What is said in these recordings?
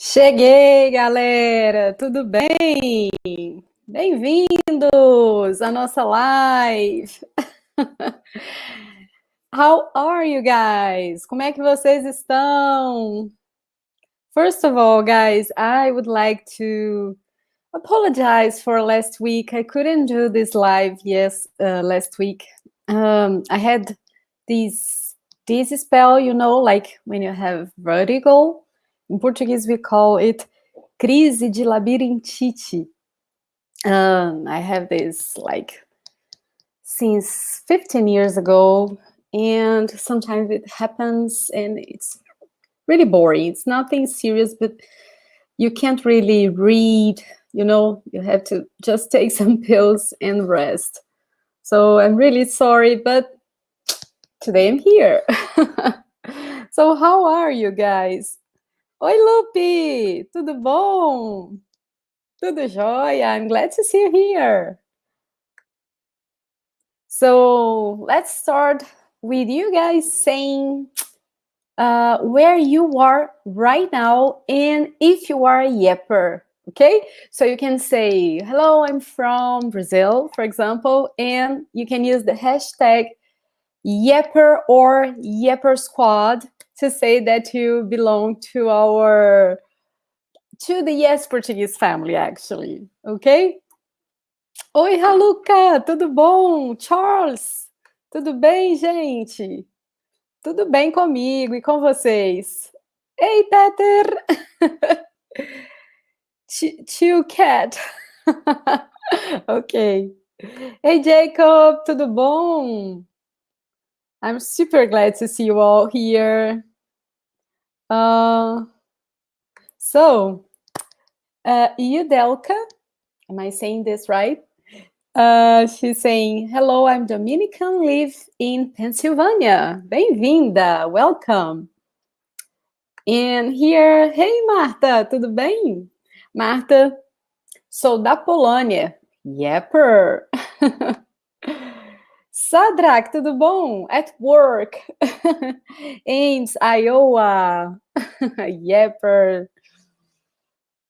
Cheguei, galera! Tudo bem? Bem-vindos à nossa live! How are you guys? Como é que vocês estão? First of all, guys, I would like to apologize for last week. I couldn't do this live, last week. I had this spell, like when you have vertigo. In Portuguese, we call it crise de labirintite. I have this like since 15 years ago, and sometimes it happens and it's really boring. It's nothing serious, but you can't really read, you have to just take some pills and rest. So I'm really sorry, but today I'm here. So how are you guys? Oi, Lupe! Tudo bom? Tudo jóia? I'm glad to see you here. So let's start with you guys saying where you are right now and if you are a yapper, okay? So you can say, hello, I'm from Brazil, for example, and you can use the hashtag yapper or yapper squad to say that you belong to the Yes Portuguese family, actually, okay? Oi, Raluca, tudo bom? Charles, tudo bem, gente? Tudo bem comigo e com vocês? Ei, Peter! Tio Cat. Ok. Hey, Jacob, tudo bom? I'm super glad to see you all here. Yudelka, am I saying this right? She's saying, hello, I'm Dominican, live in Pennsylvania. Bem-vinda, welcome. And here, hey, Marta, tudo bem? Marta, sou da Polônia. Yapper. Sadrak, tudo bom? At work. Ames, Iowa. Yapper.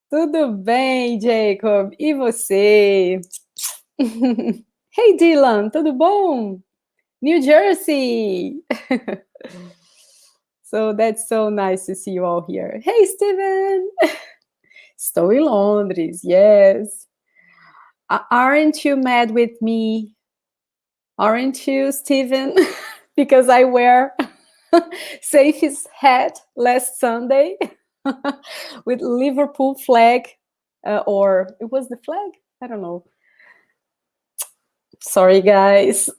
Tudo bem, Jacob? E você? Hey, Dylan, tudo bom? New Jersey. So that's so nice to see you all here. Hey, Steven. Estou em Londres, yes. Aren't you mad with me? Aren't you, Steven? Because I wear Safe's hat last Sunday with Liverpool flag, or it was the flag? I don't know. Sorry, guys.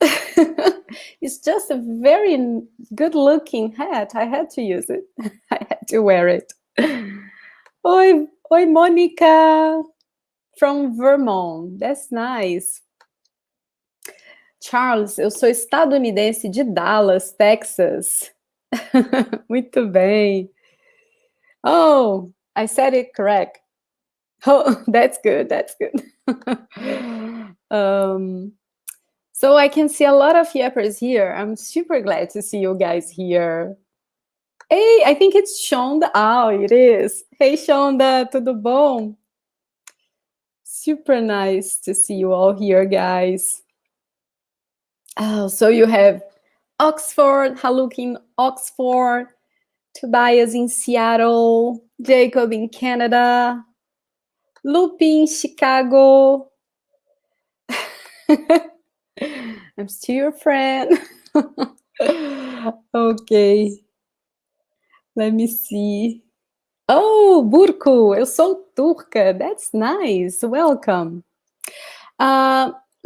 It's just a very good-looking hat. I had to use it. I had to wear it. Oi, Monica from Vermont. That's nice. Charles, eu sou estadunidense de Dallas, Texas. Muito bem. Oh, I said it correct. Oh, that's good. That's good. So I can see a lot of yappers here. I'm super glad to see you guys here. Hey, I think it's Shonda. Oh, it is. Hey, Shonda, tudo bom? Super nice to see you all here, guys. Oh, so you have Oxford, Haluk in Oxford, Tobias in Seattle, Jacob in Canada, Lupe in Chicago. I'm still your friend. Okay. Let me see. Oh, Burko, eu sou turca. That's nice. Welcome.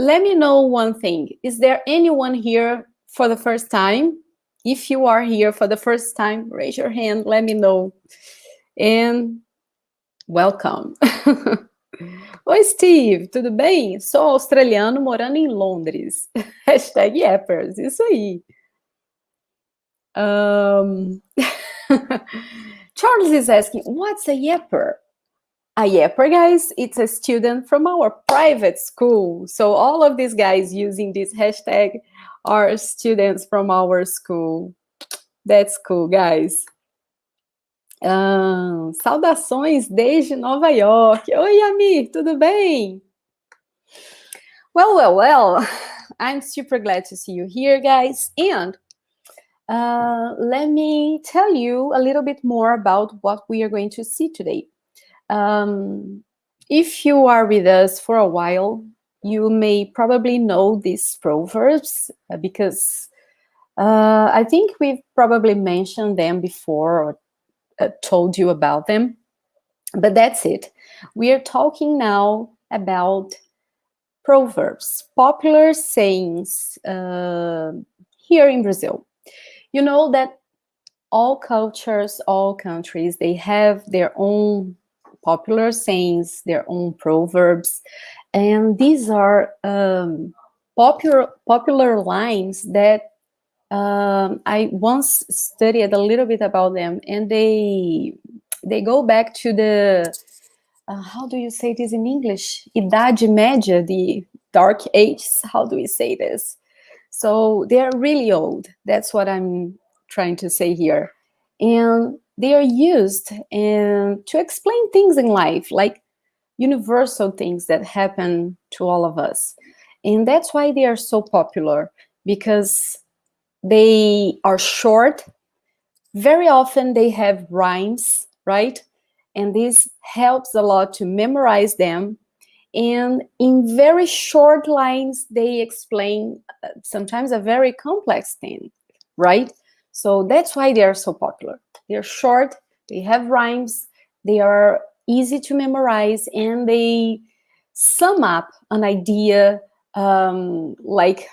Let me know one thing. Is there anyone here for the first time? If you are here for the first time, raise your hand. Let me know. And welcome. Oi, Steve, tudo bem? Sou australiano morando em Londres. Hashtag Yappers, isso aí. Charles is asking, what's a Yapper? A Yapper, guys, it's a student from our private school. So all of these guys using this hashtag are students from our school. That's cool, guys. Saudações desde Nova York. Oi, Amir, tudo bem? Well. I'm super glad to see you here, guys. And let me tell you a little bit more about what we are going to see today. If you are with us for a while, you may probably know these proverbs because I think we've probably mentioned them before or told you about them. But that's it. We are talking now about proverbs, popular sayings here in Brazil. You know that all cultures, all countries, they have their own popular sayings, their own proverbs, and these are popular lines that I once studied a little bit about them, and they go back to the how do you say this in English? Idade Média, the Dark Ages. How do we say this? So they're really old. That's what I'm trying to say here. And they are used to explain things in life, like universal things that happen to all of us. And that's why they are so popular, because they are short. Very often they have rhymes, right? And this helps a lot to memorize them. And in very short lines, they explain sometimes a very complex thing, right? So that's why they are so popular. They're short, they have rhymes, they are easy to memorize, and they sum up an idea like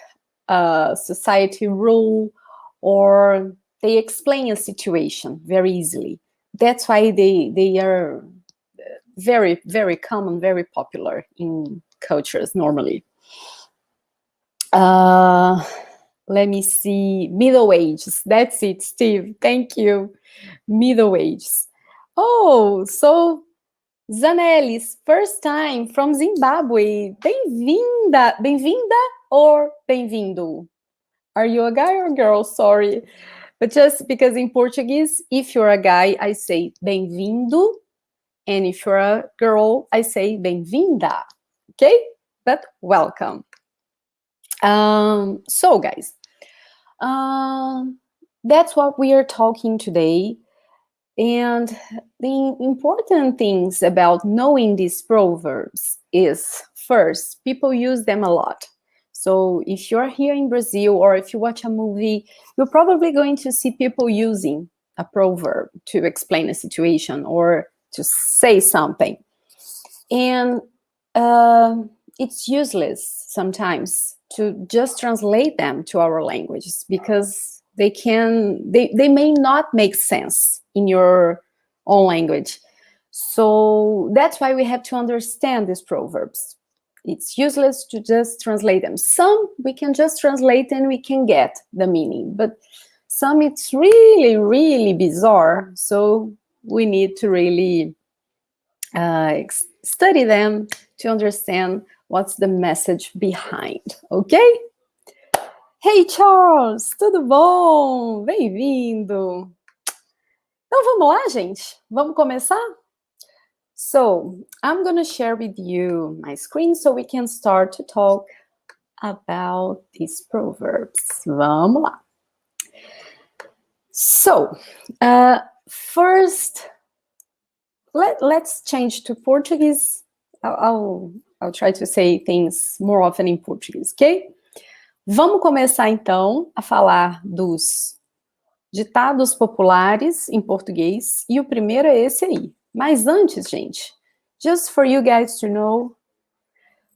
a society rule, or they explain a situation very easily. That's why they are very, very common, very popular in cultures normally. Let me see. Middle ages. That's it, Steve. Thank you. Middle ages. Oh, so Zanelis, first time from Zimbabwe. Bem-vinda. Bem-vinda or bem-vindo? Are you a guy or a girl? Sorry. But just because in Portuguese, if you're a guy, I say bem-vindo. And if you're a girl, I say bem-vinda. Okay? But welcome. So, guys, that's what we are talking today. And the important things about knowing these proverbs is, first, people use them a lot. So if you're here in Brazil or if you watch a movie, you're probably going to see people using a proverb to explain a situation or to say something. And it's useless sometimes to just translate them to our languages, because they may not make sense in your own language. So that's why we have to understand these proverbs. It's useless to just translate them. Some we can just translate and we can get the meaning, but some it's really, really bizarre. So we need to really study them to understand what's the message behind, okay? Hey, Charles, tudo bom? Bem-vindo! Então vamos lá, gente? Vamos começar? So, I'm going to share with you my screen so we can start to talk about these proverbs. Vamos lá. So, first, let's change to Portuguese. I'll try to say things more often in Portuguese, ok? Vamos começar então a falar dos ditados populares em português, e o primeiro é esse aí. Mas antes, gente, just for you guys to know,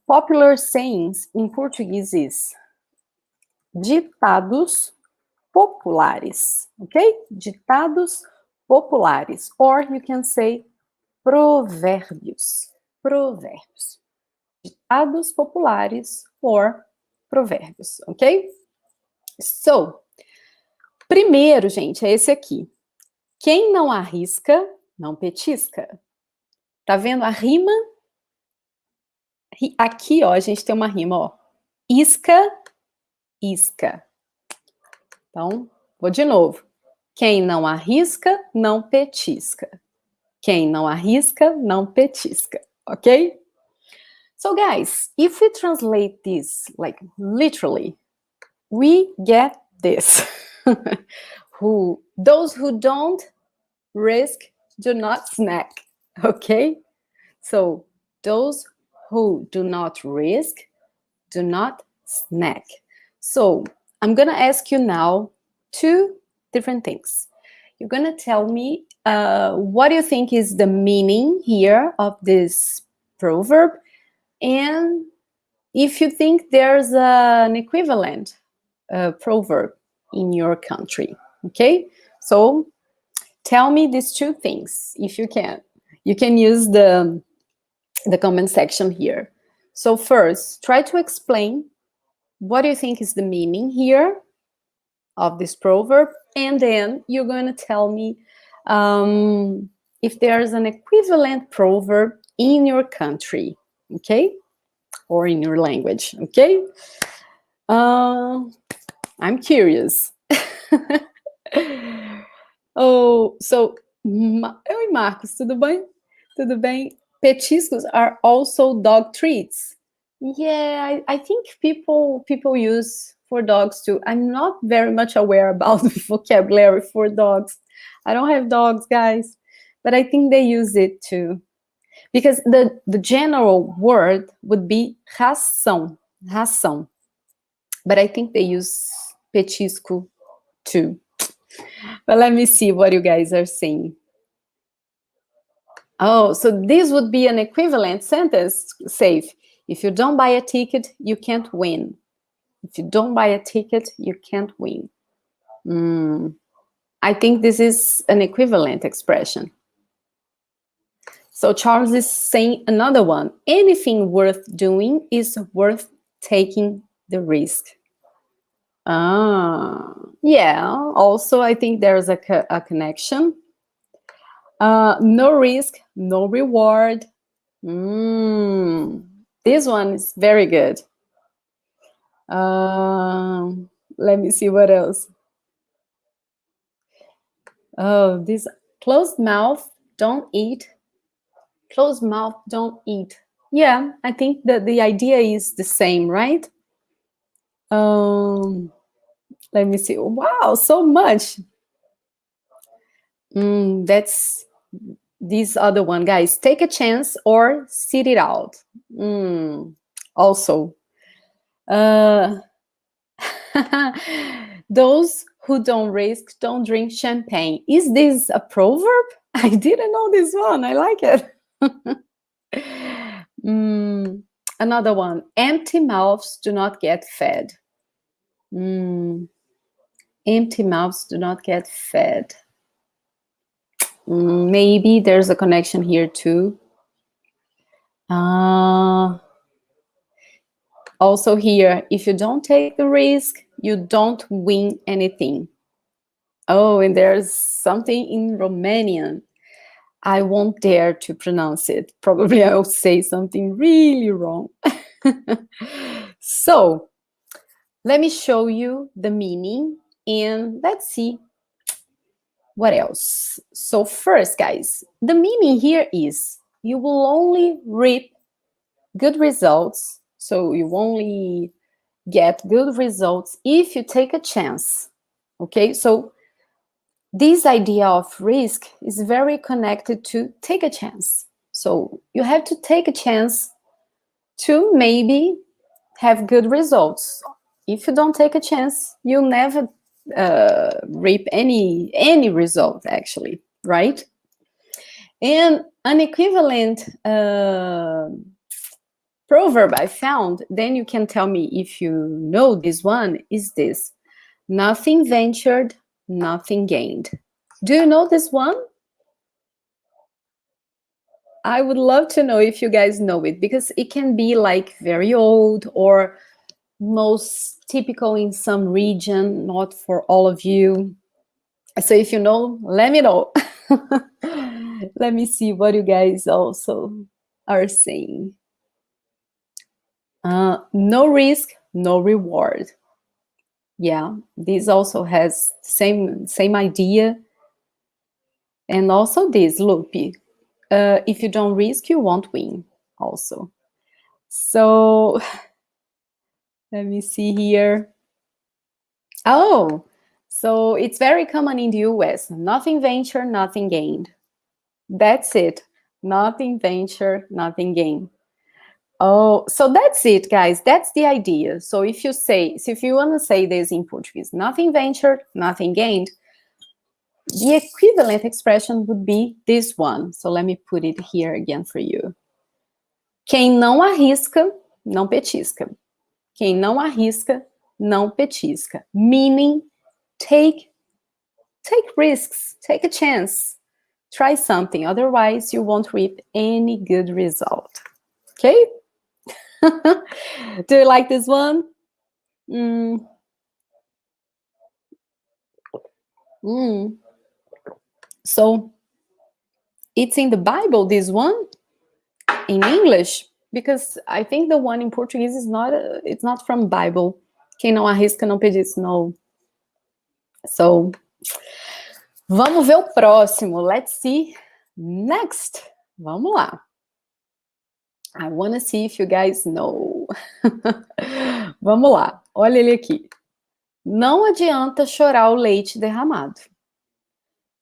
popular sayings in Portuguese is ditados populares, ok? Ditados populares, or you can say provérbios. Provérbios. Ditados populares or provérbios, ok? So, primeiro, gente, é esse aqui. Quem não arrisca, não petisca. Tá vendo a rima? Aqui, ó, a gente tem uma rima, ó. Isca, isca. Então, vou de novo. Quem não arrisca, não petisca. Quem não arrisca, não petisca. Okay? So guys, if we translate this like literally, we get this. Those who don't risk do not snack. Okay? So those who do not risk do not snack. So I'm gonna ask you now two different things. You're gonna tell me what do you think is the meaning here of this proverb, and if you think there's an equivalent proverb in your country. Okay, so tell me these two things if you can. You can use the comment section here. So first, try to explain what do you think is the meaning here of this proverb, and then you're going to tell me if there's an equivalent proverb in your country, okay? Or in your language, okay? I'm curious. Oh, so, oi Marcos, tudo bem? Tudo bem? Petiscos are also dog treats. Yeah, I think people use for dogs too. I'm not very much aware about the vocabulary for dogs. I don't have dogs, guys, but I think they use it too. Because the general word would be ração, ração. But I think they use petisco too. But let me see what you guys are saying. Oh, so this would be an equivalent sentence, Safe. If you don't buy a ticket, you can't win. If you don't buy a ticket, you can't win. I think this is an equivalent expression. So Charles is saying another one. Anything worth doing is worth taking the risk. Yeah, also I think there's a connection. No risk, no reward. This one is very good. Let me see what else. Oh, this closed mouth, don't eat. Closed mouth, don't eat. Yeah, I think that the idea is the same, right? Let me see. Wow, so much. That's this other one, guys. Take a chance or sit it out. Also, those who don't risk don't drink champagne. Is this a proverb? I didn't know this one. I like it. Another one. Empty mouths do not get fed. Empty mouths do not get fed. Maybe there's a connection here too. Also here, if you don't take the risk, you don't win anything. Oh, and there's something in Romanian. I won't dare to pronounce it. Probably I'll say something really wrong. So, let me show you the meaning and let's see what else. So first, guys, the meaning here is you will only reap good results. So you only get good results if you take a chance. Okay, so this idea of risk is very connected to take a chance. So you have to take a chance to maybe have good results. If you don't take a chance, you'll never reap any result, actually, right? And an equivalent proverb I found, then you can tell me if you know this one, is this: nothing ventured, nothing gained. Do you know this one? I would love to know if you guys know it, because it can be like very old or most typical in some region, not for all of you. So if you know, let me know. Let me see what you guys also are saying. No risk, no reward. Yeah, this also has same idea. And also this, loopy. If you don't risk, you won't win also. So let me see here. Oh, so it's very common in the US. Nothing venture, nothing gained. That's it. Nothing venture, nothing gained. Oh, so that's it, guys. That's the idea. So if you want to say this in Portuguese, nothing ventured, nothing gained, the equivalent expression would be this one. So let me put it here again for you. Quem não arrisca, não petisca. Quem não arrisca, não petisca. Meaning, take risks, take a chance, try something. Otherwise, you won't reap any good result. Okay? Do you like this one? So it's in the Bible, this one, in English, because I think the one in Portuguese is not, it's not from Bible. Quem não arrisca, não pediz, no. So, vamos ver o próximo. Let's see. Next. Vamos lá. I want to see if you guys know. Vamos lá. Olha ele aqui. Não adianta chorar o leite derramado.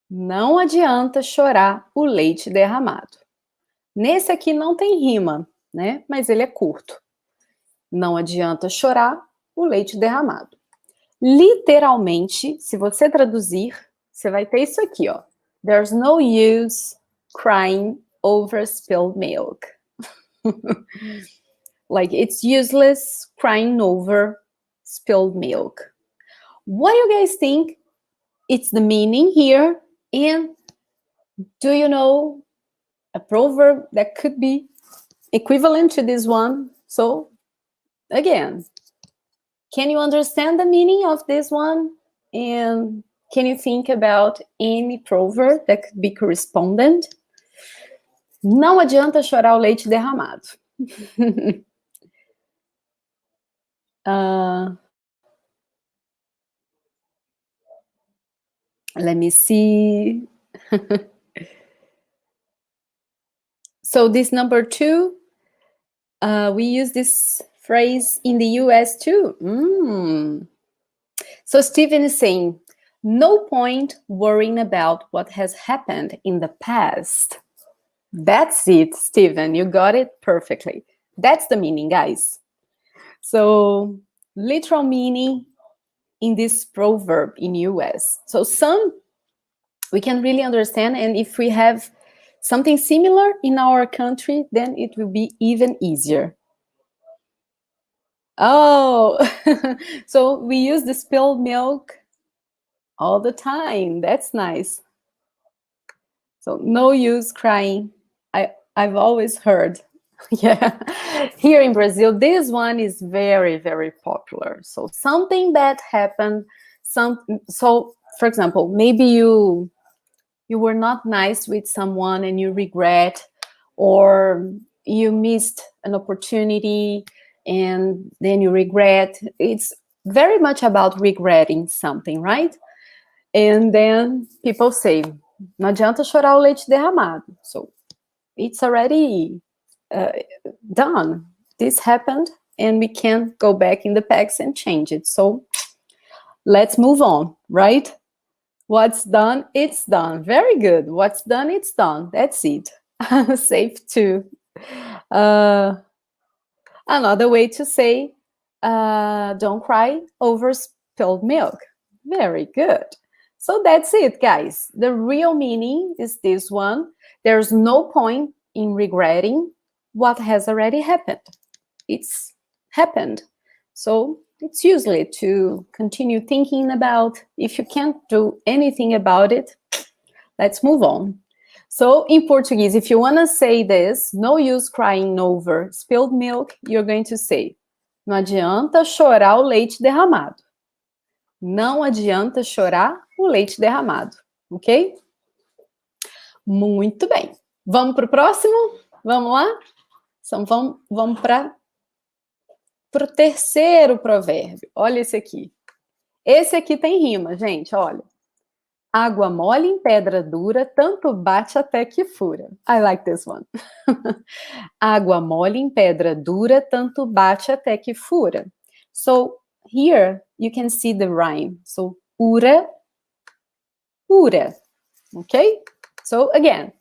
Não adianta chorar o leite derramado. Nesse aqui não tem rima, né? Mas ele é curto. Não adianta chorar o leite derramado. Literalmente, se você traduzir, você vai ter isso aqui, ó. There's no use crying over spilled milk. Like, it's useless crying over spilled milk. What do you guys think? It's the meaning here. And do you know a proverb that could be equivalent to this one? So, again, can you understand the meaning of this one? And can you think about any proverb that could be correspondent? Não adianta chorar o leite derramado. Let me see. So this number 2, we use this phrase in the US too. So Stephen is saying, no point worrying about what has happened in the past. That's it, Stephen. You got it perfectly. That's the meaning, guys. So literal meaning in this proverb in US. So some we can really understand, and if we have something similar in our country, then it will be even easier. Oh, so we use the spilled milk all the time. That's nice. So no use crying. I've always heard. Yeah, here in Brazil, this one is very, very popular. So something that happened, so for example, maybe you were not nice with someone and you regret, or you missed an opportunity and then you regret. It's very much about regretting something, right? And then people say, não adianta chorar o leite derramado. So it's already done. This happened and we can't go back in the past and change it. So let's move on, right? What's done, it's done. Very good. What's done, it's done. That's it. Safe too. Another way to say, don't cry over spilled milk. Very good. So that's it, guys. The real meaning is this one. There's no point in regretting what has already happened. It's happened. So it's useless to continue thinking about. If you can't do anything about it, let's move on. So in Portuguese, if you want to say this, no use crying over spilled milk, you're going to say, não adianta chorar o leite derramado. Não adianta chorar o leite derramado, ok? Muito bem. Vamos para o próximo? Vamos lá? Então, vamos para o terceiro provérbio. Olha esse aqui. Esse aqui tem rima, gente, olha. Água mole em pedra dura, tanto bate até que fura. I like this one. Água mole em pedra dura, tanto bate até que fura. So here you can see the rhyme. So ura, ura. Okay? So again,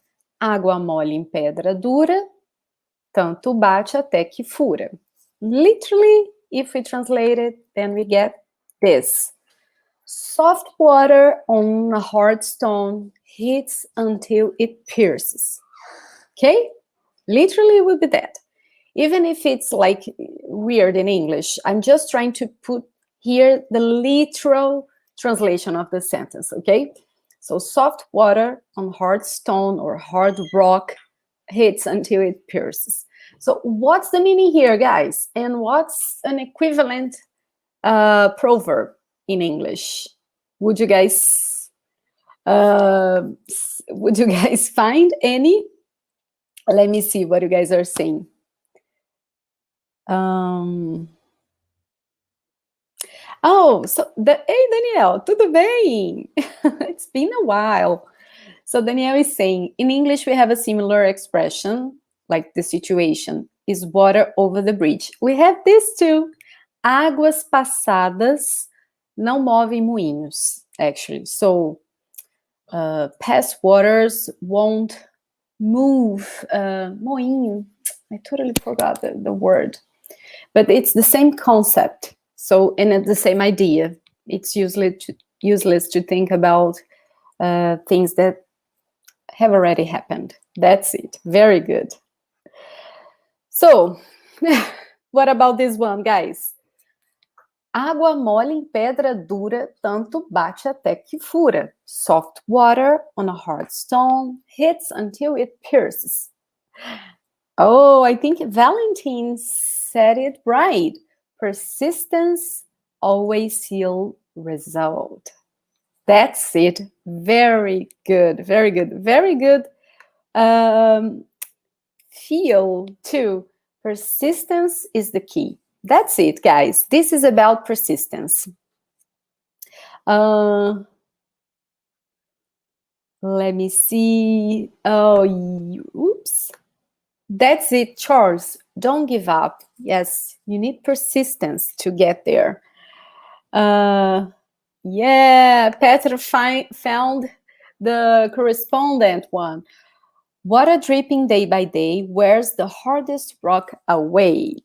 água mole em pedra dura, tanto bate até que fura. Literally, if we translate it, then we get this. Soft water on a hard stone hits until it pierces. Okay? Literally, it would be that. Even if it's like weird in English, I'm just trying to put here the literal translation of the sentence, okay? So soft water on hard stone or hard rock hits until it pierces. So what's the meaning here, guys? And what's an equivalent proverb in English? Would you guys find any? Let me see what you guys are saying. Oh, hey Daniel, tudo bem? It's been a while. So Daniel is saying, in English we have a similar expression, like the situation is water over the bridge. We have this too. Águas passadas não movem moinhos, actually. So past waters won't move moinho. I totally forgot the word. But it's the same concept. So, and it's the same idea. It's useless to think about things that have already happened. That's it. Very good. So, what about this one, guys? Água mole em pedra dura, tanto bate até que fura. Soft water on a hard stone hits until it pierces. Oh, I think Valentine said it right. Persistence always yields result. That's it. Very good. Very good. Very good. Feel too. Persistence is the key. That's it, guys. This is about persistence. Let me see. Oh, oops. That's it, Charles. Don't give up. Yes, you need persistence to get there. Yeah, Petra found the correspondent one. Water dripping day by day wears the hardest rock away.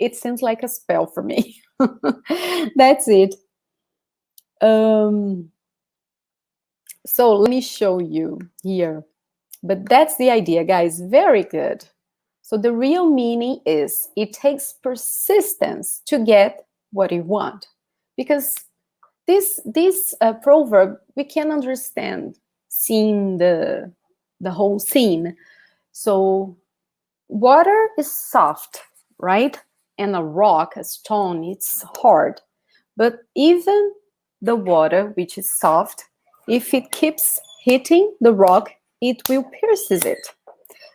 It seems like a spell for me. That's it. So let me show you here. But that's the idea, guys. Very good. So the real meaning is it takes persistence to get what you want. Because this proverb, we can understand seeing the whole scene. So water is soft, right? And a rock, a stone, it's hard. But even the water, which is soft, if it keeps hitting the rock, it will pierces it.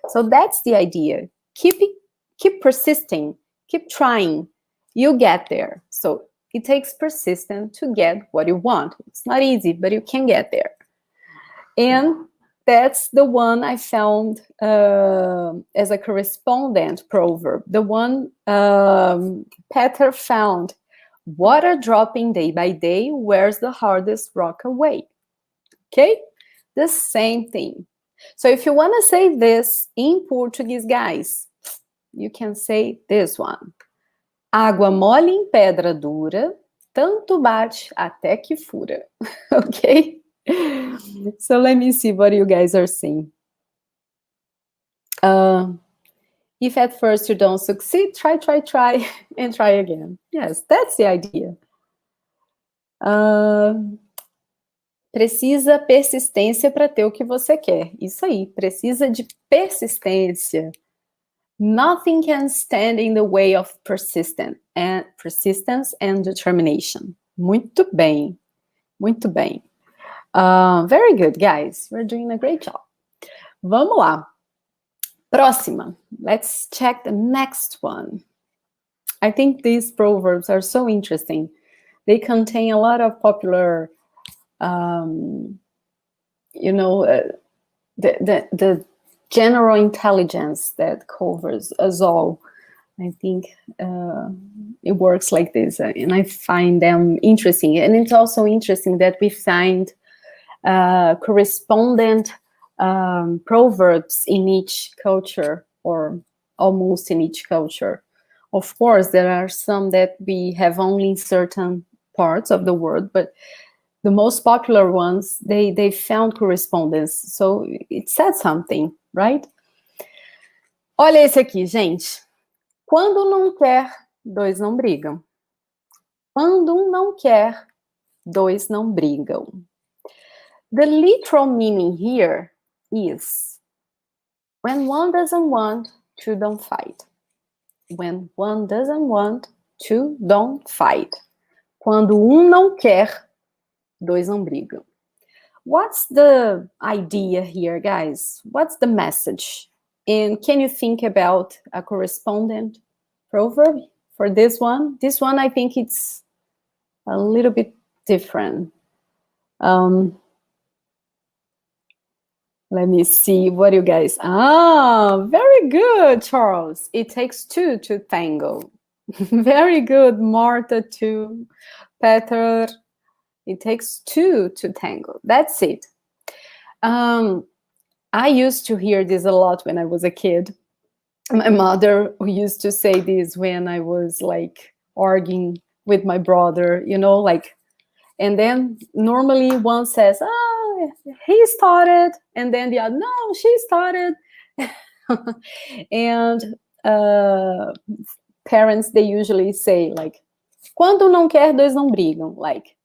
So that's the idea. Keep persisting, keep trying. You'll get there. So it takes persistence to get what you want. It's not easy, but you can get there. And that's the one I found as a correspondent proverb. The one Peter found. Water dropping day by day wears the hardest rock away. Okay? The same thing. So if you want to say this in Portuguese, guys, you can say this one. Água mole em pedra dura, tanto bate até que fura. Okay? So let me see what you guys are saying. If at first you don't succeed, try, and try again. Yes, that's the idea. Precisa persistência para ter o que você quer. Isso aí, precisa de persistência. Nothing can stand in the way of persistence and determination. Muito bem. Muito bem. Very good, guys. You're doing a great job. Vamos lá. Próxima. Let's check the next one. I think these proverbs are so interesting. they contain a lot of popular, the general intelligence that covers us all. I think it works like this, and I find them interesting. And it's also interesting that we find correspondent proverbs in each culture, or almost in each culture. Of course, there are some that we have only in certain parts of the world, but the most popular ones, they found correspondence. So it said something, right? Olha esse aqui, gente. Quando não quer, dois não brigam. Quando um não quer, dois não brigam. The literal meaning here is, when one doesn't want, two don't fight. When one doesn't want, two don't fight. Quando um não quer, dois não brigam. What's the idea here, guys? What's the message? And can you think about a correspondent proverb for this one? This one, I think it's a little bit different. Let me see. What do you guys... very good, Charles. It takes two to tango. Very good, Martha, too. Peter, it takes two to tango. That's it. I used to hear this a lot when I was a kid. My mother used to say this when I was like arguing with my brother, and then normally one says, he started, and then the other, no, she started. And parents, they usually say, like, quando não quer, dois não brigam. Like,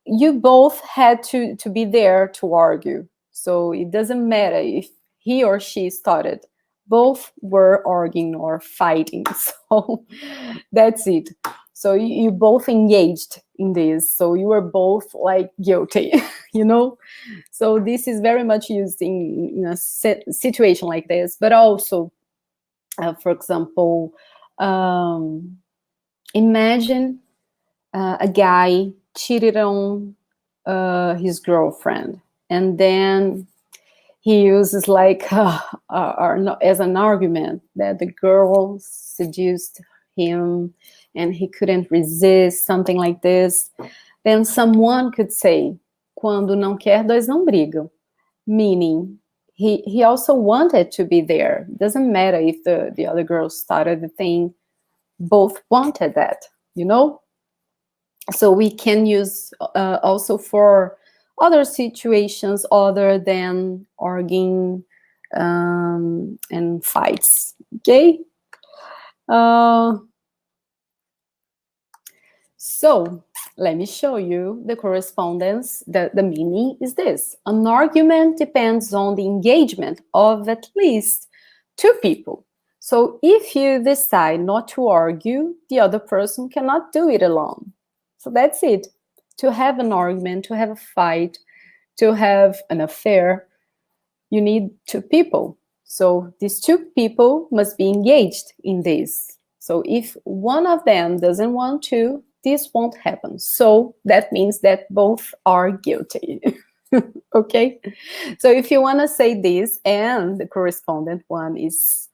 you both had to be there to argue. So it doesn't matter if he or she started. Both were arguing or fighting. So that's it. So you both engaged in this. So you were both like guilty, So this is very much used in a situation like this. But also, for example, imagine a guy cheated on his girlfriend, and then he uses like as an argument that the girl seduced him and he couldn't resist, something like this. Then someone could say, quando não quer, dois não brigam. Meaning, he also wanted to be there. It doesn't matter if the other girl started the thing. Both wanted that, So we can use also for other situations other than arguing and fights, okay? So let me show you the correspondence. The meaning is this. An argument depends on the engagement of at least two people. So if you decide not to argue, the other person cannot do it alone. So that's it. To have an argument, to have a fight, to have an affair, you need two people. So these two people must be engaged in this. So if one of them doesn't want to, this won't happen. So that means that both are guilty. Okay? So if you want to say this, and the correspondent one is,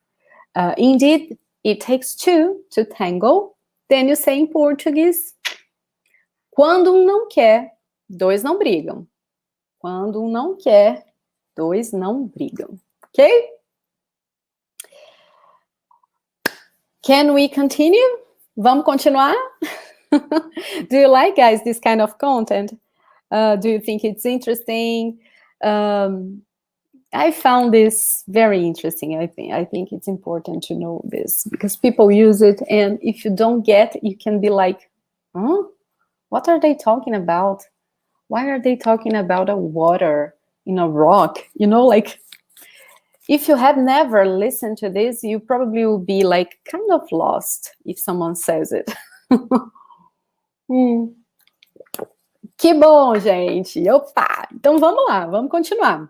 indeed, it takes two to tango, then you say in Portuguese, quando não quer, dois não brigam. Quando não quer, dois não brigam. Okay? Can we continue? Vamos continuar? Do you like, guys, this kind of content? Do you think it's interesting? I found this very interesting. I think it's important to know this because people use it, and if you don't get, you can be like, huh? What are they talking about? Why are they talking about a water in a rock? Like, if you have never listened to this, you probably will be like kind of lost if someone says it. Que bom, gente! Opa! Então vamos lá, vamos continuar.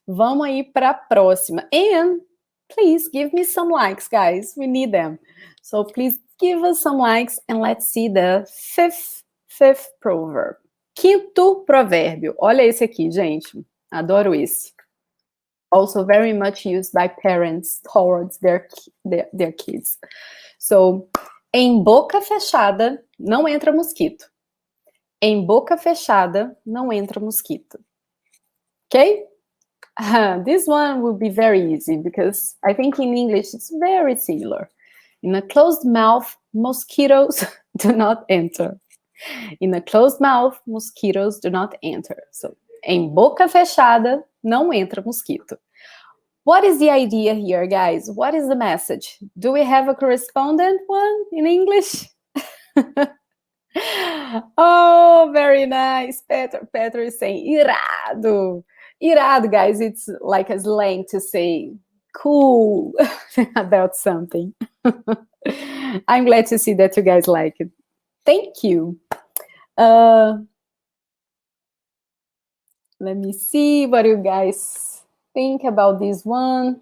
Vamos aí para a próxima. And please give me some likes, guys. We need them. So please Give us some likes and let's see the fifth proverb. Quinto provérbio. Olha esse aqui, gente. Adoro esse. Also very much used by parents towards their kids. So, em boca fechada não entra mosquito. Em boca fechada não entra mosquito. Okay? This one will be very easy because I think in English it's very similar. In a closed mouth, mosquitoes do not enter. In a closed mouth, mosquitoes do not enter. So, em boca fechada, não entra mosquito. What is the idea here, guys? What is the message? Do we have a correspondent one in English? Oh, very nice. Petro is saying irado. Irado, guys, it's like a slang to say cool about something. I'm glad to see that you guys like it. Thank you. Let me see what you guys think about this one.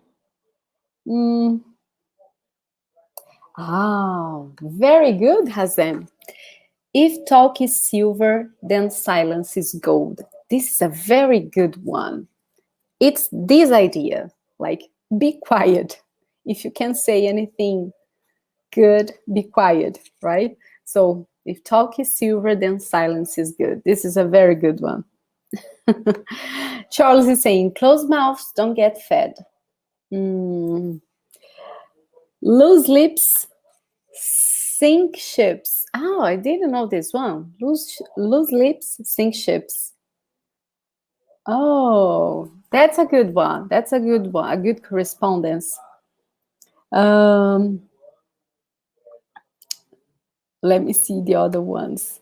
Very good, Hazem. If talk is silver, then silence is gold. This is a very good one. It's this idea, like, be quiet. If you can't say anything good, be quiet, right? So, if talk is silver, then silence is good. This is a very good one. Charles is saying, closed mouths don't get fed. Loose lips sink ships. Oh, I didn't know this one. Loose lips sink ships. Oh, that's a good one. That's a good one. A good correspondence. Let me see the other ones.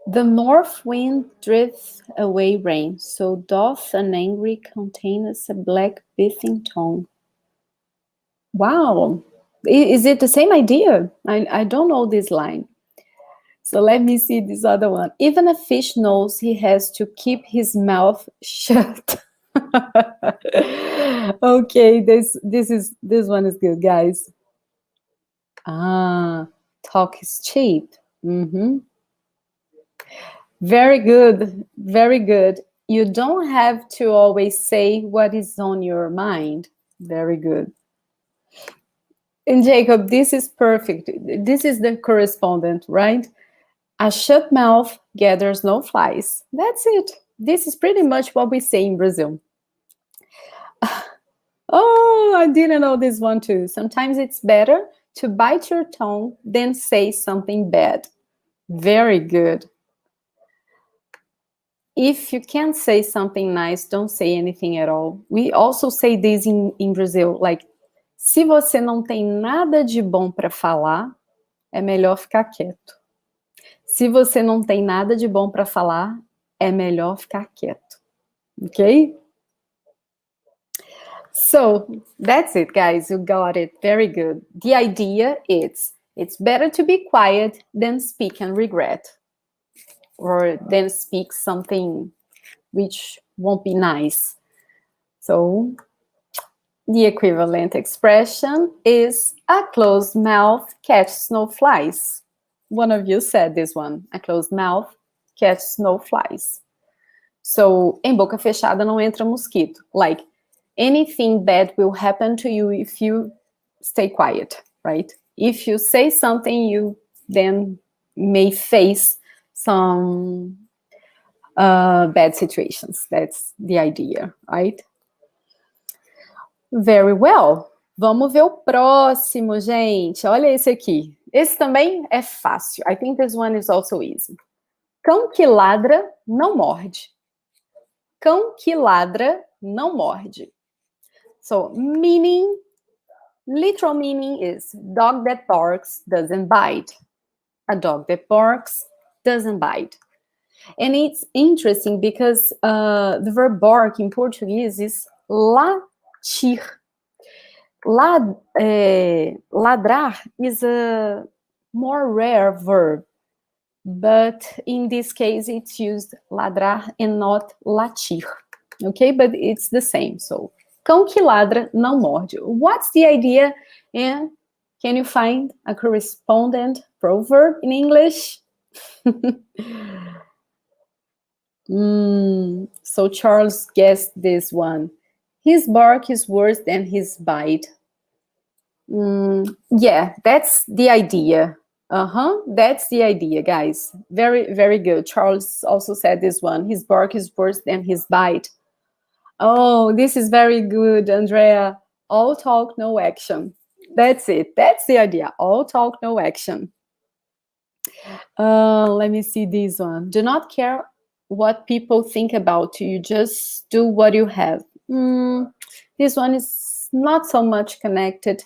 The north wind drifts away rain, so doth an angry countenance a black beating tongue. Wow. Is it the same idea? I don't know this line. So let me see this other one. Even a fish knows he has to keep his mouth shut. Okay, this one is good, guys. Talk is cheap. Very good, very good. You don't have to always say what is on your mind. Very good. And Jacob, this is perfect. This is the correspondent, right? A shut mouth gathers no flies. That's it. This is pretty much what we say in Brazil. Oh, I didn't know this one too. Sometimes it's better to bite your tongue than say something bad. Very good. If you can't say something nice, don't say anything at all. We also say this in Brazil, like, se você não tem nada de bom para falar, é melhor ficar quieto. Se você não tem nada de bom para falar, é melhor ficar quieto. Okay? So, that's it, guys. You got it. Very good. The idea is, it's better to be quiet than speak and regret. Or then speak something which won't be nice. So, the equivalent expression is a closed mouth catches no flies. One of you said this one. A closed mouth catches no flies. So, em boca fechada não entra mosquito. Like, anything bad will happen to you if you stay quiet, right? If you say something, you then may face some bad situations. That's the idea, right? Very well. Vamos ver o próximo, gente. Olha esse aqui. Esse também é fácil. I think this one is also easy. Cão que ladra não morde. Cão que ladra não morde. So, meaning, literal meaning is dog that barks doesn't bite. A dog that barks doesn't bite. And it's interesting because the verb bark in Portuguese is latir. Ladrar is a more rare verb, but in this case it's used ladrar and not latir. Okay, but it's the same. So, cão que ladra não morde. What's the idea? And Can you find a correspondent proverb in English? So Charles guessed this one. His bark is worse than his bite. Yeah, that's the idea. That's the idea, guys. Very, very good. Charles also said this one. His bark is worse than his bite. Oh, this is very good, Andrea. All talk, no action. That's it. That's the idea. All talk, no action. Let me see this one. Do not care what people think about you. Just do what you have. This one is not so much connected.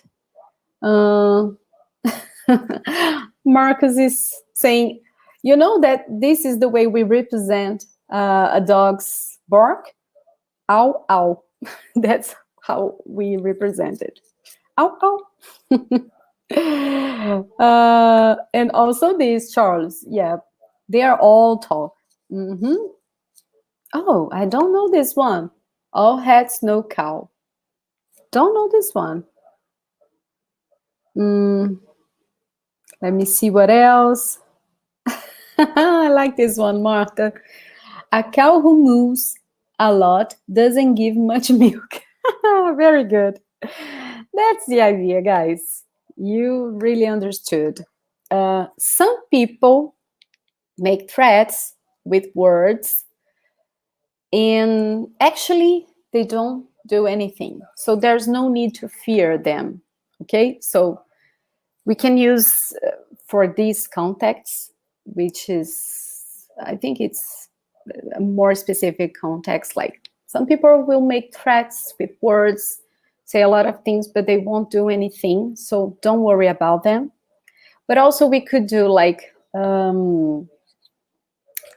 Marcus is saying, you know that this is the way we represent a dog's bark? Ow, ow. That's how we represent it. Ow, ow. And also this, Charles. Yeah, they are all talk. Oh, I don't know this one. All hats, no cow. Don't know this one. Let me see what else. I like this one, Martha. A cow who moves a lot doesn't give much milk. Very good. That's the idea, guys. You really understood. Some people make threats with words, and actually, they don't do anything. So there's no need to fear them. Okay? So we can use for these contexts, which is, I think it's a more specific context, like some people will make threats with words, say a lot of things, but they won't do anything. So don't worry about them. But also we could do like,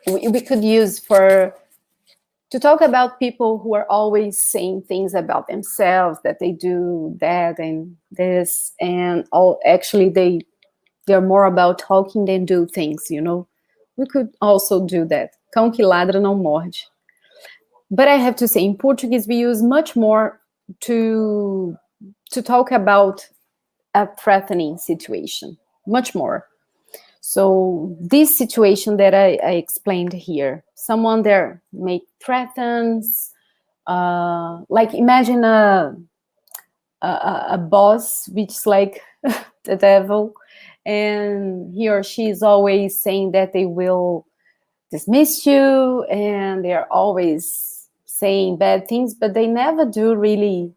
we could use to talk about people who are always saying things about themselves, that they do that and this, and all actually they're more about talking than do things, you know. We could also do that. Cão que ladra não morde. But I have to say, in Portuguese, we use much more to talk about a threatening situation, much more. So this situation that I explained here, someone there may threatens, like imagine a boss which is like the devil, and he or she is always saying that they will dismiss you, and they're always saying bad things, but they never do really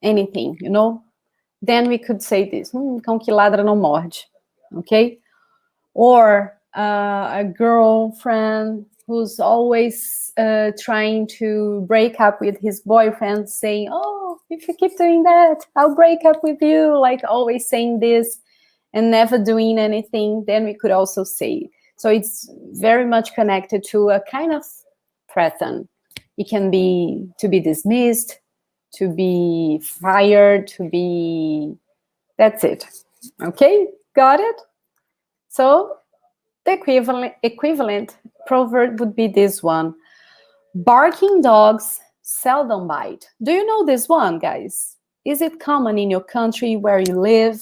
anything, you know. Then we could say this, cão que ladra não morde, okay? Or a girlfriend who's always trying to break up with his boyfriend, saying, oh, if you keep doing that, I'll break up with you, like always saying this and never doing anything. Then we could also say, so it's very much connected to a kind of threaten. It can be to be dismissed, to be fired, to be, that's it. Okay, got it? So the equivalent proverb would be this one. Barking dogs seldom bite. Do you know this one, guys? Is it common in your country where you live?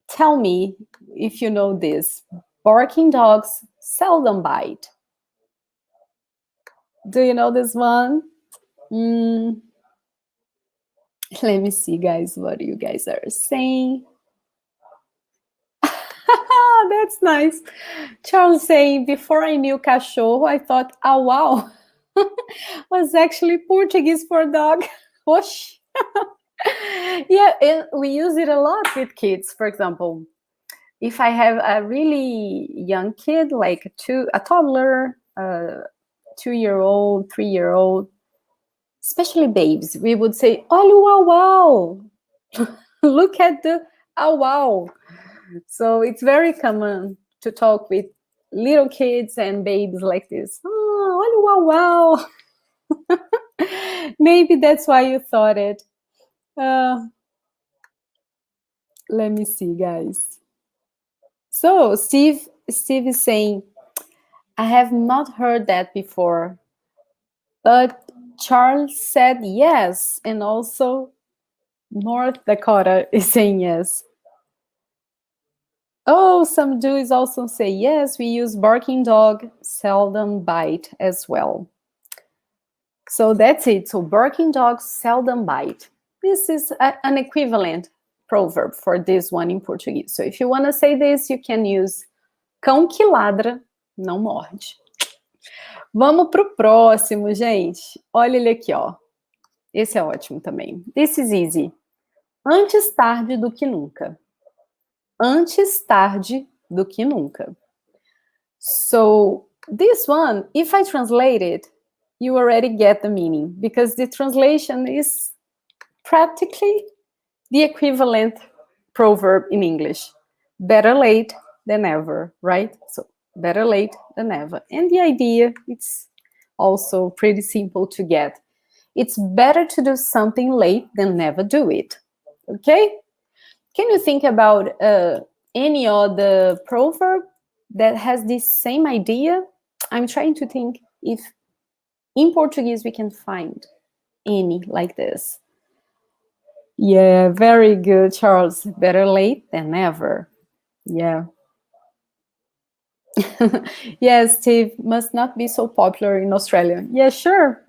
Tell me if you know this. Barking dogs seldom bite. Do you know this one? Let me see, guys, what you guys are saying. That's nice. Charles saying, before I knew cachorro, I thought, oh, wow, was actually Portuguese for dog. Whoosh. Yeah, we use it a lot with kids. For example, if I have a really young kid, like a toddler, 2-year-old, 3-year-old, especially babes, we would say, olha o wow. Look at the wow. So it's very common to talk with little kids and babies like this. Oh, wow, wow. Maybe that's why you thought it. Let me see, guys. So Steve is saying, I have not heard that before, but Charles said yes, and also North Dakota is saying yes. Oh, some Jews also say yes, we use barking dog, seldom bite as well. So that's it. So barking dogs seldom bite. This is an equivalent proverb for this one in Portuguese. So if you want to say this, you can use cão que ladra não morde. Vamos pro próximo, gente. Olha ele aqui, ó. Esse é ótimo também. This is easy. Antes tarde do que nunca. Antes tarde do que nunca. So this one, if I translate it, you already get the meaning because the translation is practically the equivalent proverb in English. Better late than never, right? So better late than never. And the idea, it's also pretty simple to get. It's better to do something late than never do it. Okay? Can you think about any other proverb that has this same idea? I'm trying to think if in Portuguese we can find any like this. Yeah, very good, Charles. Better late than never. Yeah. Yes, Steve, must not be so popular in Australia. Yeah, sure.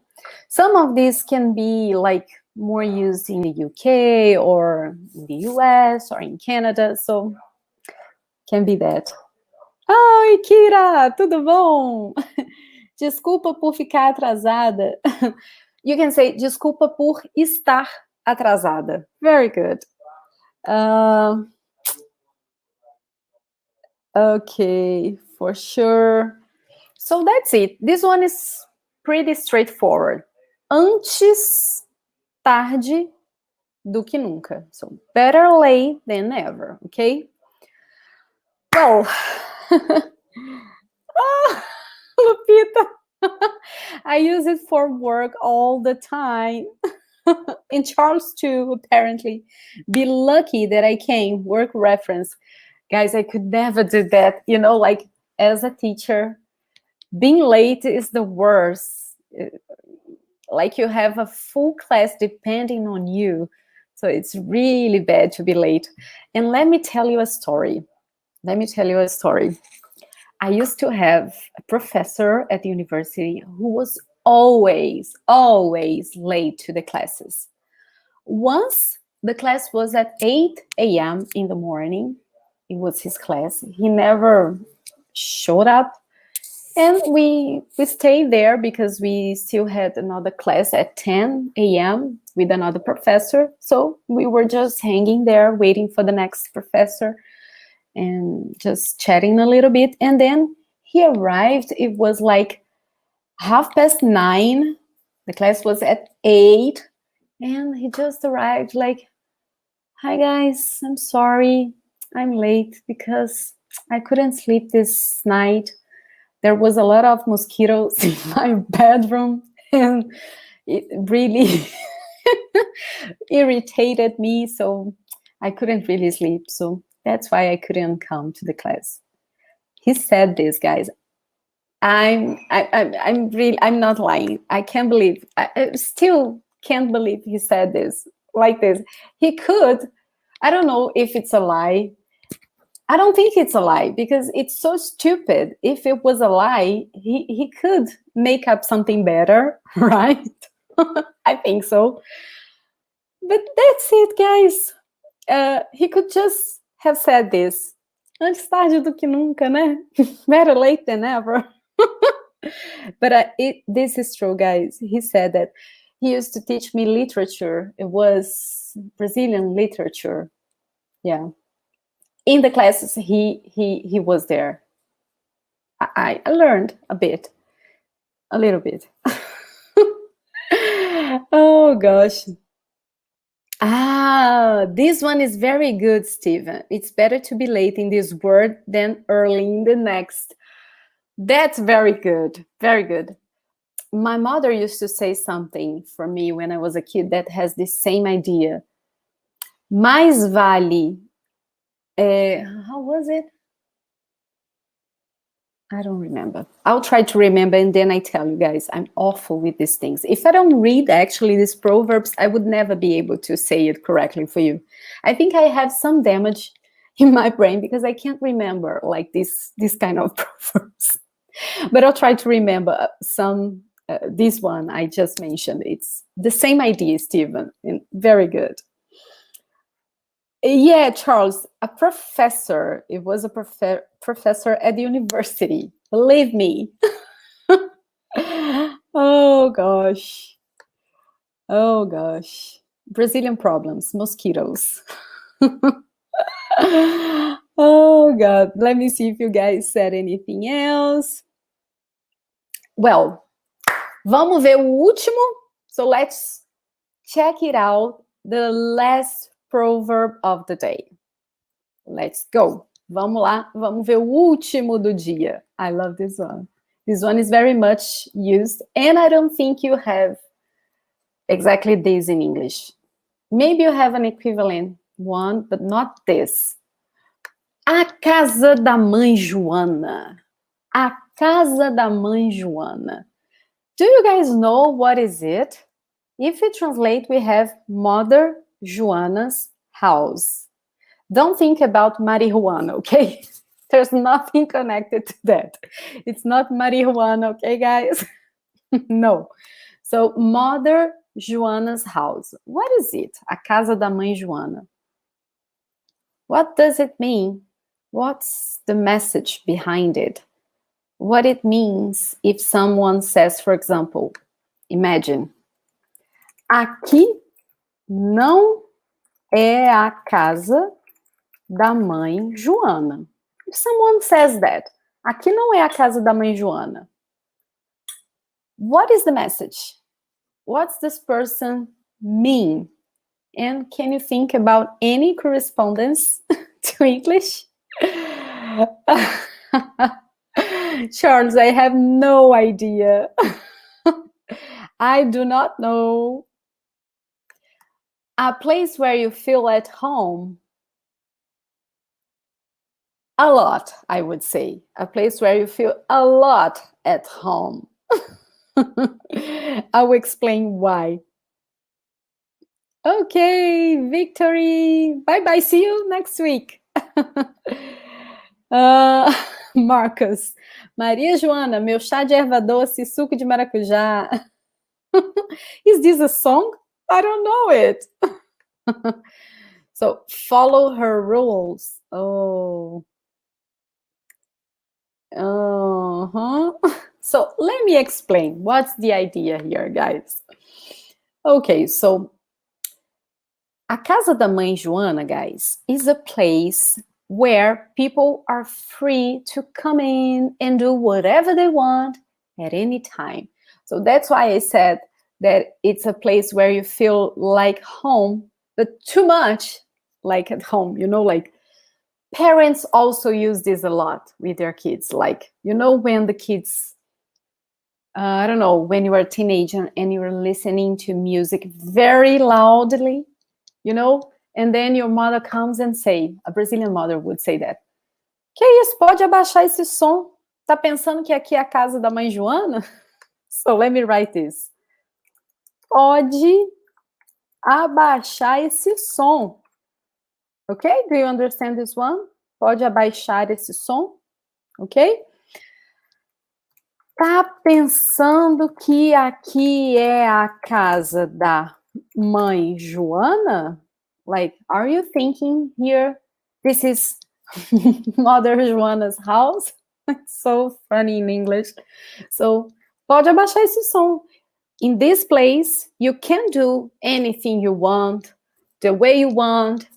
Some of these can be like more used in the UK or in the US or in Canada, so can be that. Oi, Kira, tudo bom? Desculpa por ficar atrasada. You can say desculpa por estar atrasada. Very good. Okay, for sure. So that's it. This one is pretty straightforward. Antes tarde do que nunca. So better late than never, okay? Well, oh, Lupita, I use it for work all the time. In Charles too, apparently. Be lucky that I came, work reference. Guys, I could never do that. You know, like as a teacher, being late is the worst. Like you have a full class depending on you. So it's really bad to be late. And let me tell you a story. I used to have a professor at the university who was always late to the classes. Once the class was at 8 a.m. in the morning. It was his class. He never showed up. And we stayed there because we still had another class at 10 a.m. with another professor. So we were just hanging there waiting for the next professor and just chatting a little bit. And then he arrived. It was like 9:30. The class was at 8. And he just arrived like, hi guys, I'm sorry. I'm late because I couldn't sleep this night. There was a lot of mosquitoes in my bedroom and it really irritated me. So I couldn't really sleep. So that's why I couldn't come to the class. He said this, guys. I'm not lying. I still can't believe he said this like this. He could, I don't know if it's a lie. I don't think it's a lie because it's so stupid. If it was a lie, he could make up something better, right? I think so. But that's it, guys. He could just have said this. Antes tarde do que nunca, né? Better late than never. But this is true, guys. He said that he used to teach me literature. It was Brazilian literature. Yeah. In the classes, he was there. I learned a little bit. Oh gosh. This one is very good, Steven. It's better to be late in this word than early in the next. That's very good. Very good. My mother used to say something for me when I was a kid that has the same idea. Mais vale. How was it? I don't remember. I'll try to remember and then I tell you guys, I'm awful with these things. If I don't read actually these proverbs, I would never be able to say it correctly for you. I think I have some damage in my brain because I can't remember like this kind of proverbs. But I'll try to remember some. This one I just mentioned. It's the same idea, Stephen, and very good. Yeah, Charles, a professor. It was a professor at the university. Believe me. Oh gosh. Oh gosh. Brazilian problems, mosquitoes. Oh God. Let me see if you guys said anything else. Well, vamos ver o último. So let's check it out. The last proverb of the day. Let's go. Vamos lá. Vamos ver o último do dia. I love this one. This one is very much used. And I don't think you have exactly this in English. Maybe you have an equivalent one, but not this. A casa da mãe Joana. A casa da mãe Joana. Do you guys know what is it? If we translate, we have Mother Joana's house. Don't think about marijuana, okay? There's nothing connected to that. It's not marijuana, okay, guys? No. So, Mother Joana's house. What is it? A casa da mãe Joana. What does it mean? What's the message behind it? What it means if someone says, for example, imagine, aqui não é a casa da mãe Joana. If someone says that, aqui não é a casa da mãe Joana. What is the message? What's this person mean? And can you think about any correspondence to English? Charles, I have no idea. I do not know. A place where you feel at home. A lot, I would say. A place where you feel a lot at home. I will explain why. Okay, Victory. Bye-bye. See you next week. Marcos. Maria Joana, meu chá de erva doce, suco de maracujá. Is this a song? I don't know it. So, follow her rules. Oh. Uh-huh. So, let me explain. What's the idea here, guys? Okay, so a casa da mãe Joana, guys, is a place where people are free to come in and do whatever they want at any time. So that's why I said that it's a place where you feel like home, but too much like at home, you know, like parents also use this a lot with their kids. Like, you know, when the kids, I don't know, when you are a teenager and you're listening to music very loudly, you know, and then your mother comes and say, a Brazilian mother would say that, que isso, pode abaixar esse som? Tá pensando que aqui é a casa da mãe Joana? So let me write this. Pode abaixar esse som. Okay, do you understand this one? Pode abaixar esse som. Okay? Tá pensando que aqui é a casa da mãe Joana? Like, are you thinking here this is Mother Joana's house? It's so funny in English. So, pode abaixar esse som. In this place, you can do anything you want, the way you want,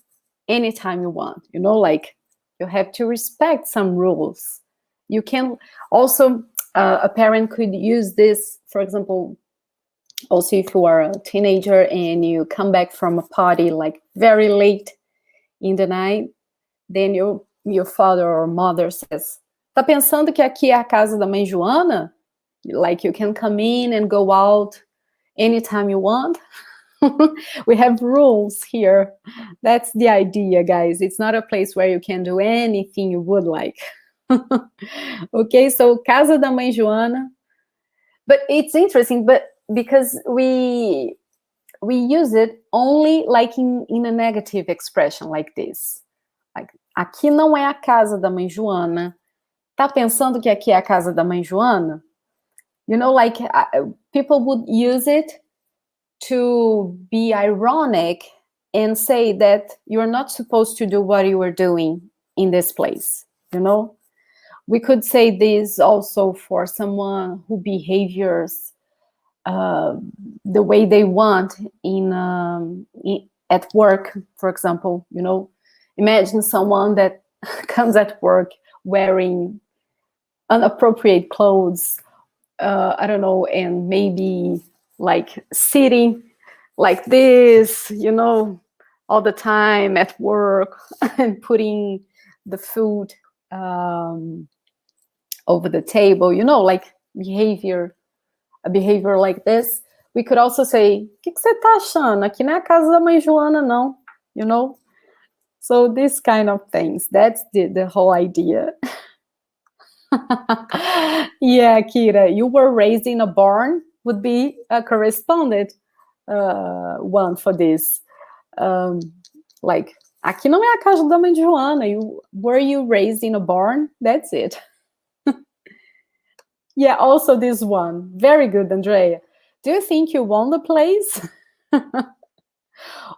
anytime you want. You know, like, you have to respect some rules. You can also, a parent could use this, for example, also if you are a teenager and you come back from a party like very late in the night, then your father or mother says, tá pensando que aqui é a casa da mãe Joana? Like you can come in and go out anytime you want. We have rules here. That's the idea, guys. It's not a place where you can do anything you would like. Okay, so casa da mãe Joana. But it's interesting, but because we use it only like in a negative expression like this. Like, aqui não é a casa da mãe Joana. Tá pensando que aqui é a casa da mãe Joana? You know, like people would use it to be ironic and say that you're not supposed to do what you were doing in this place, you know? We could say this also for someone who behaviors the way they want at work, for example. You know, imagine someone that comes at work wearing inappropriate clothes. I don't know, and maybe like sitting like this, you know, all the time at work and putting the food over the table, you know, like a behavior like this. We could also say, o que você tá achando? Aqui não é a casa da mãe Joana, não, you know? So this kind of things, that's the whole idea. Yeah, Kira, you were raised in a barn would be a correspondent one for this. Like, aqui não é a casa da mãe Joana. Were you raised in a barn? That's it. Yeah, also this one. Very good, Andrea. Do you think you won the place?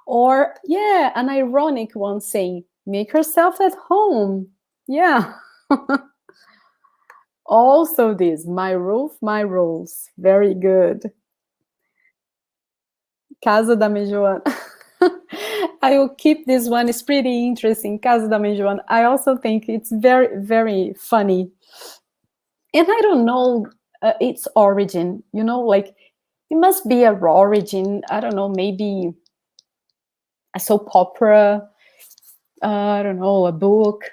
Or, yeah, an ironic one saying, make yourself at home. Yeah. Also this, my roof, my rules. Very good. Casa da mãe Joana. I will keep this one. It's pretty interesting. Casa da mãe Joana. I also think it's very, very funny. And I don't know its origin, you know, like it must be a raw origin. I don't know, maybe a soap opera, I don't know, a book.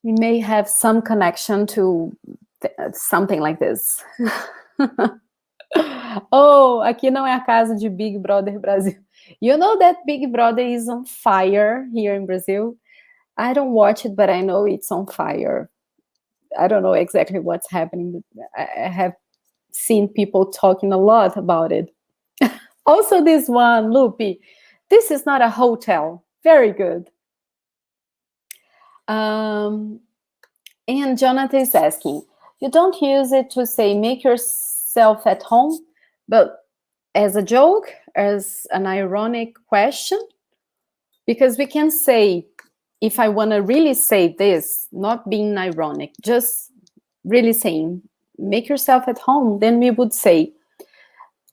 It may have some connection to something like this. Oh, aqui não é a casa de Big Brother Brasil. You know that Big Brother is on fire here in Brazil? I don't watch it, but I know it's on fire. I don't know exactly what's happening. I have seen people talking a lot about it. Also this one, Lupi, this is not a hotel. Very good. And Jonathan is asking, you don't use it to say make yourself at home, but as a joke, as an ironic question? Because we can say, if I want to really say this, not being ironic, just really saying, make yourself at home, then we would say,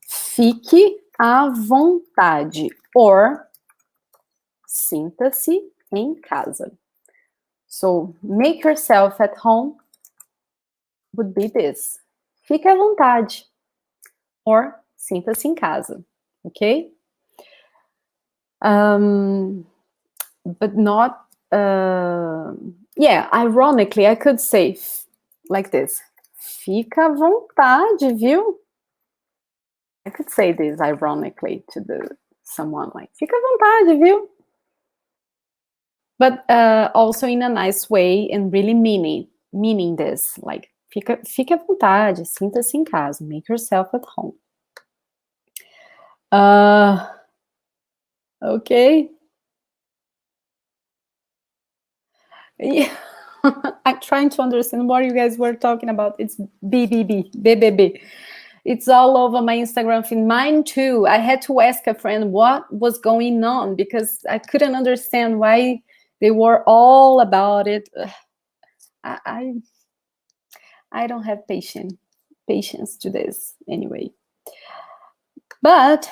fique à vontade, or sinta-se em casa. So, make yourself at home would be this, fique à vontade, or sinta-se em casa, okay? But not, yeah, ironically, I could say like this, fica à vontade, viu? I could say this ironically to someone like, fica à vontade, viu? But also in a nice way and really meaning this, like, fica à vontade, sinta-se em casa, make yourself at home. Okay. Yeah. I'm trying to understand what you guys were talking about. It's BBB. It's all over my Instagram feed. Mine too. I had to ask a friend what was going on because I couldn't understand why they were all about it. I don't have patience to this anyway. But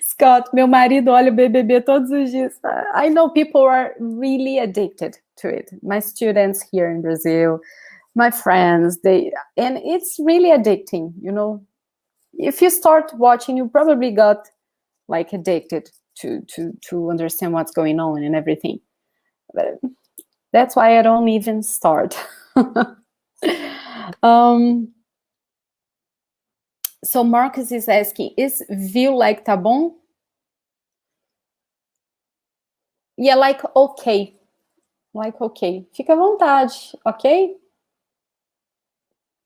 Scott, meu marido olha o BBB todos os dias. I know people are really addicted to it. My students here in Brazil, my friends, and it's really addicting, you know. If you start watching, you probably got like addicted to understand what's going on and everything. But that's why I don't even start. So Marcus is asking, is viu like tá bom? Yeah, like okay. Like okay. Fica à vontade, okay?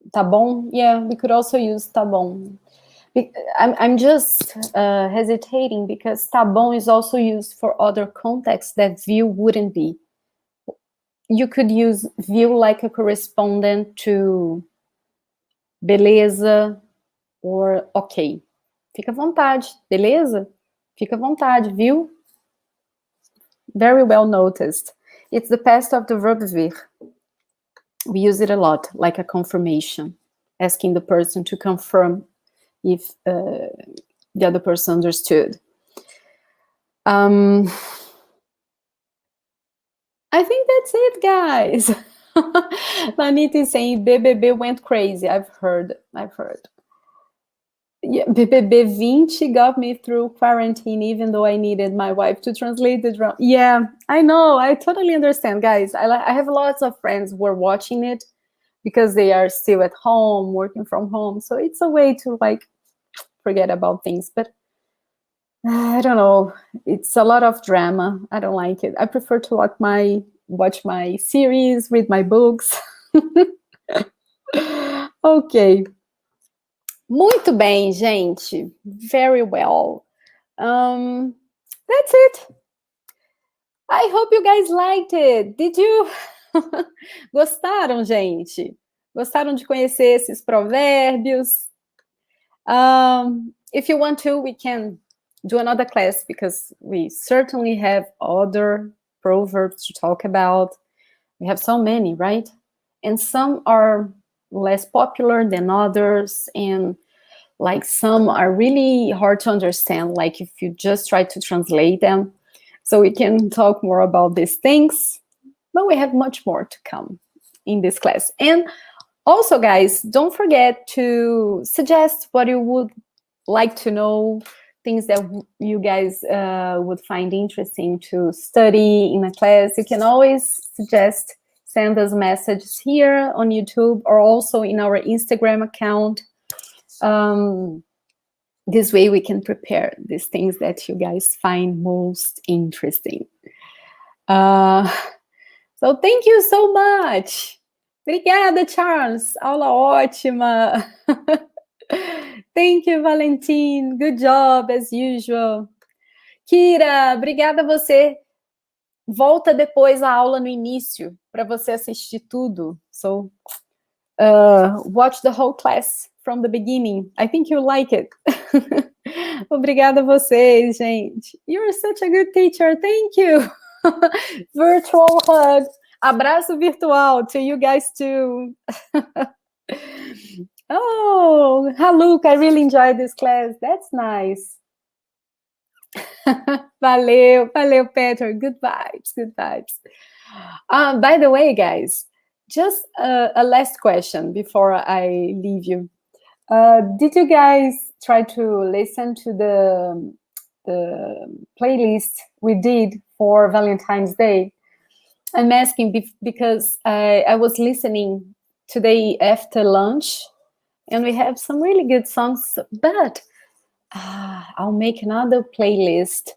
Tá bom? Yeah, we could also use tá bom. I'm just hesitating because tá bom is also used for other contexts that viu wouldn't be. You could use viu like a correspondent to beleza or ok. Fica à vontade, beleza? Fica à vontade, viu? Very well noticed. It's the past of the verb vir. We use it a lot, like a confirmation, asking the person to confirm if the other person understood. I think that's it, guys. Manita is saying BBB went crazy. I've heard. Yeah, BBB 20 got me through quarantine, even though I needed my wife to translate the drama. Yeah, I know. I totally understand, guys. I have lots of friends who are watching it because they are still at home, working from home. So it's a way to like forget about things. But I don't know. It's a lot of drama. I don't like it. I prefer to watch my series, read my books. Ok. Muito bem, gente. Very well. That's it. I hope you guys liked it. Did you? Gostaram, gente? Gostaram de conhecer esses provérbios? If you want to, we can do another class because we certainly have other proverbs to talk about. We have so many, right? And some are less popular than others, and like some are really hard to understand, like if you just try to translate them. So we can talk more about these things, but we have much more to come in this class. And also, guys, don't forget to suggest what you would like to know, things that you guys would find interesting to study in a class. You can always suggest, send us messages here on YouTube or also in our Instagram account. This way we can prepare these things that you guys find most interesting. So thank you so much. Obrigada, Charles. Aula ótima. Thank you, Valentin. Good job, as usual. Kira, obrigada a você. Volta depois a aula no início para você assistir tudo. So, watch the whole class from the beginning. I think you'll like it. Obrigada a vocês, gente. You're such a good teacher. Thank you. Virtual hug. Abraço virtual to you guys too. Oh, Haluk, I really enjoyed this class. That's nice. Valeu, Peter. Good vibes. By the way, guys, just a last question before I leave you. Did you guys try to listen to the playlist we did for Valentine's Day? I'm asking because I was listening today after lunch, and we have some really good songs, but I'll make another playlist,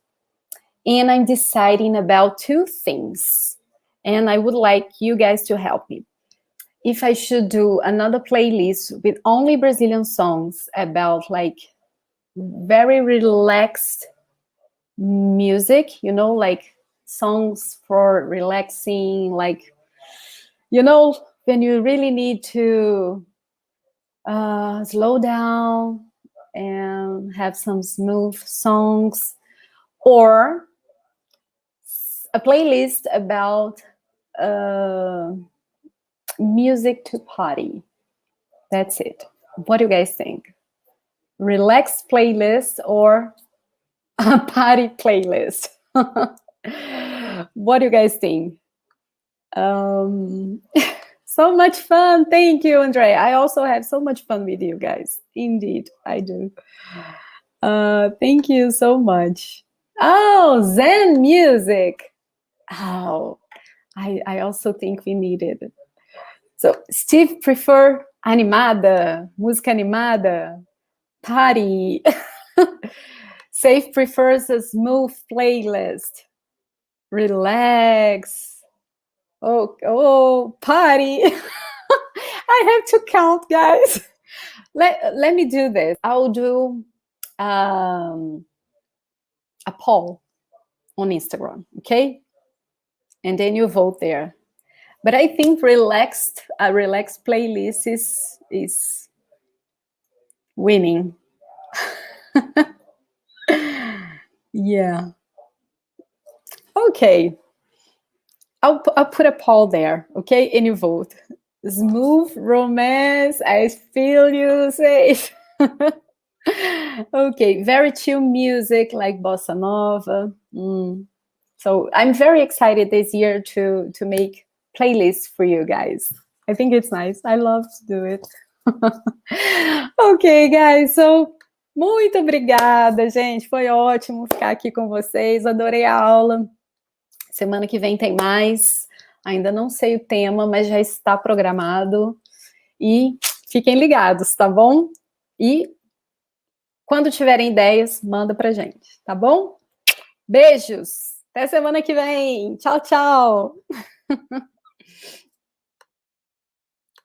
and I'm deciding about two things, and I would like you guys to help me. If I should do another playlist with only Brazilian songs about like very relaxed music, you know, like songs for relaxing, like, you know, when you really need to slow down and have some smooth songs, or a playlist about music to party. That's it. What do you guys think? Relaxed playlist or a party playlist? What do you guys think? So much fun. Thank you, Andre. I also have so much fun with you guys. Indeed, I do. Thank you so much. Oh, Zen music. Oh, I also think we need it. So Steve prefer animada, música animada, party. Safe prefers a smooth playlist. Relax. Oh, party. I have to count, guys. Let me do this. I'll do a poll on Instagram, okay? And then you vote there. But I think a relaxed playlist is winning. Yeah. Okay. I'll put a poll there, okay? And you vote. Smooth romance. I feel you safe. Okay, very chill music like bossa nova. So I'm very excited this year to make playlists for you guys. I think it's nice. I love to do it. Ok, guys. So muito obrigada, gente. Foi ótimo ficar aqui com vocês. Adorei a aula. Semana que vem tem mais. Ainda não sei o tema, mas já está programado. E fiquem ligados, tá bom? E quando tiverem ideias, manda pra gente, tá bom? Beijos! Até semana que vem! Tchau, tchau!